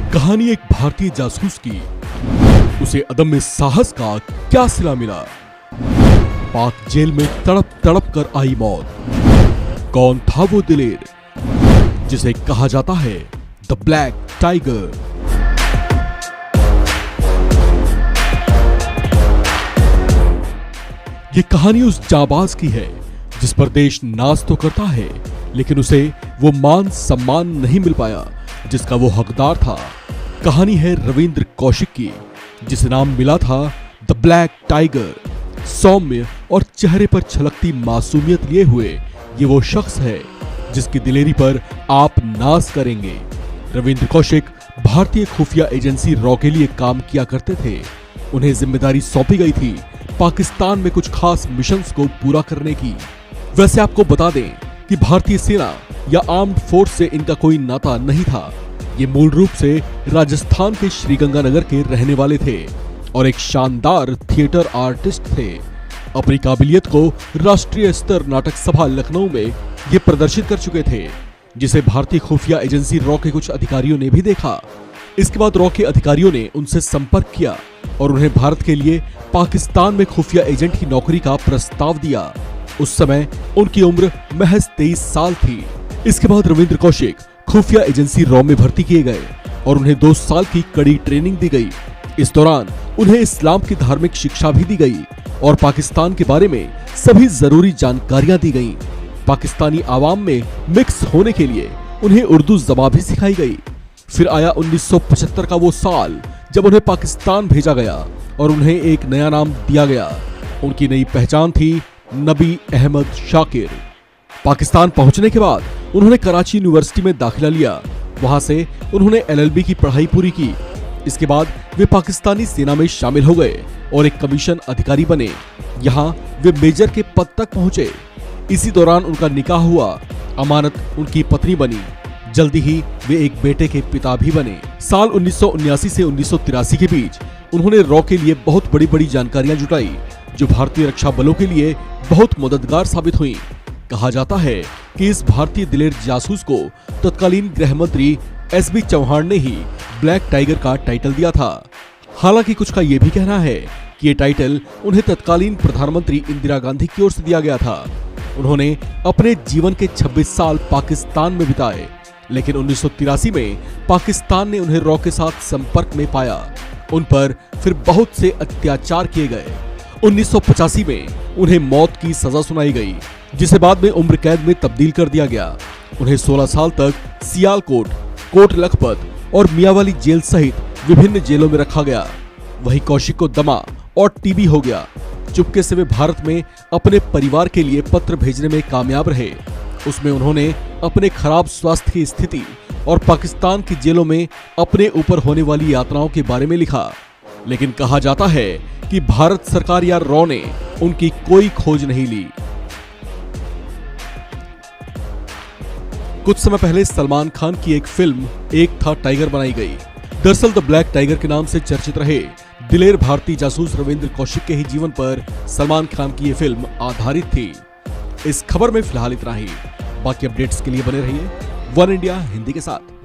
कहानी एक भारतीय जासूस की। उसे अदम्य साहस का क्या सिला मिला? पाक जेल में तड़प तड़प कर आई मौत। कौन था वो दिलेर जिसे कहा जाता है द ब्लैक टाइगर? ये कहानी उस जाबाज की है जिस पर देश नाज तो करता है, लेकिन उसे वो मान सम्मान नहीं मिल पाया जिसका वो हकदार था। कहानी है रविंद्र कौशिक की, जिसे नाम मिला था द ब्लैक टाइगर। सौम्य और चेहरे पर छलकती मासूमियत लिए हुए ये वो शख्स है जिसकी दिलेरी पर आप नाज करेंगे। रविंद्र कौशिक भारतीय खुफिया एजेंसी रॉ के लिए काम किया करते थे। उन्हें जिम्मेदारी सौंपी गई थी पाकिस्तान में कुछ खास मिशंस को पूरा करने की। वैसे आपको बता दें कि भारतीय सेना या आर्म्ड फोर्स से इनका कोई नाता नहीं था। ये मूल रूप से राजस्थान के श्रीगंगानगर के रहने वाले थे और एक शानदार थिएटर आर्टिस्ट थे। अपनी काबिलियत को राष्ट्रीय स्तर नाटक सभा लखनऊ में ये प्रदर्शित कर चुके थे, जिसे भारतीय खुफिया एजेंसी रॉ के कुछ अधिकारियों ने भी देखा। इसके बाद रॉ के अधिकारियों ने उनसे संपर्क किया और उन्हें भारत के लिए पाकिस्तान में खुफिया एजेंट की नौकरी का प्रस्ताव दिया। उस समय उनकी उम्र महज 23 साल थी। इसके बाद रविंद्र कौशिक खुफिया एजेंसी रॉ में भर्ती किए गए और उन्हें 2 साल की कड़ी ट्रेनिंग दी गई। इस दौरान उन्हें इस्लाम की धार्मिक शिक्षा भी दी गई और पाकिस्तान के बारे में सभी जरूरी जानकारियां दी गईं। पाकिस्तानी आवाम में मिक्स होने के लिए उन्हें उर्दू ज़बान भी सिखाई गई। फिर आया 1975 का वो साल जब उन्हें पाकिस्तान भेजा गया और उन्हें एक नया नाम दिया गया। उनकी नई पहचान थी नबी अहमद शाकिर। पाकिस्तान पहुंचने के बाद उन्होंने कराची यूनिवर्सिटी में दाखिला लिया। वहां से उन्होंने LLB की पढ़ाई पूरी की। इसके बाद वे पाकिस्तानी सेना में शामिल हो गए और एक कमीशन अधिकारी बने। यहाँ वे मेजर के पद तक पहुंचे। इसी दौरान उनका निकाह हुआ। अमानत उनकी पत्नी बनी। जल्दी ही वे एक बेटे के पिता भी बने। साल 1979 से 1983 के बीच उन्होंने रॉ के लिए बहुत बड़ी बड़ी जानकारियां जुटाई, जो भारतीय रक्षा बलों के लिए बहुत मददगार साबित हुई। कहा जाता है कि इस भारतीय दिलेर जासूस को तत्कालीन गृह मंत्री SB चौहान ने ही ब्लैक टाइगर का टाइटल दिया था। हालांकि कुछ का यह भी कहना है कि ये टाइटल उन्हें तत्कालीन प्रधानमंत्री इंदिरा गांधी की ओर से दिया गया था। उन्होंने अपने जीवन के 26 साल पाकिस्तान में बिताए, लेकिन 1983 में पाकिस्तान ने उन्हें रॉ के साथ संपर्क में पाया। उन पर फिर बहुत से अत्याचार किए गए। 1985 में उन्हें मौत की सजा सुनाई गई, जिसे बाद में उम्र कैद में तब्दील कर दिया गया। उन्हें 16 साल तक सियालकोट, कोट लखपत और मियावाली जेल सहित विभिन्न जेलों में रखा गया। वहीं कौशिक को दमा और टीबी हो गया। चुपके से वे भारत में अपने परिवार के लिए पत्र भेजने में कामयाब रहे। उसमें उन्होंने अपने खराब स्वास्थ्य की स्थिति और पाकिस्तान की जेलों में अपने ऊपर होने वाली यातनाओं के बारे में लिखा। लेकिन कहा जाता है कि भारत सरकार या रॉ ने उनकी कोई खोज नहीं ली। कुछ समय पहले सलमान खान की एक फिल्म एक था टाइगर बनाई गई। दरअसल द ब्लैक टाइगर के नाम से चर्चित रहे दिलेर भारतीय जासूस रविंद्र कौशिक के ही जीवन पर सलमान खान की ये फिल्म आधारित थी। इस खबर में फिलहाल इतना ही। बाकी अपडेट्स के लिए बने रहिए वन इंडिया हिंदी के साथ।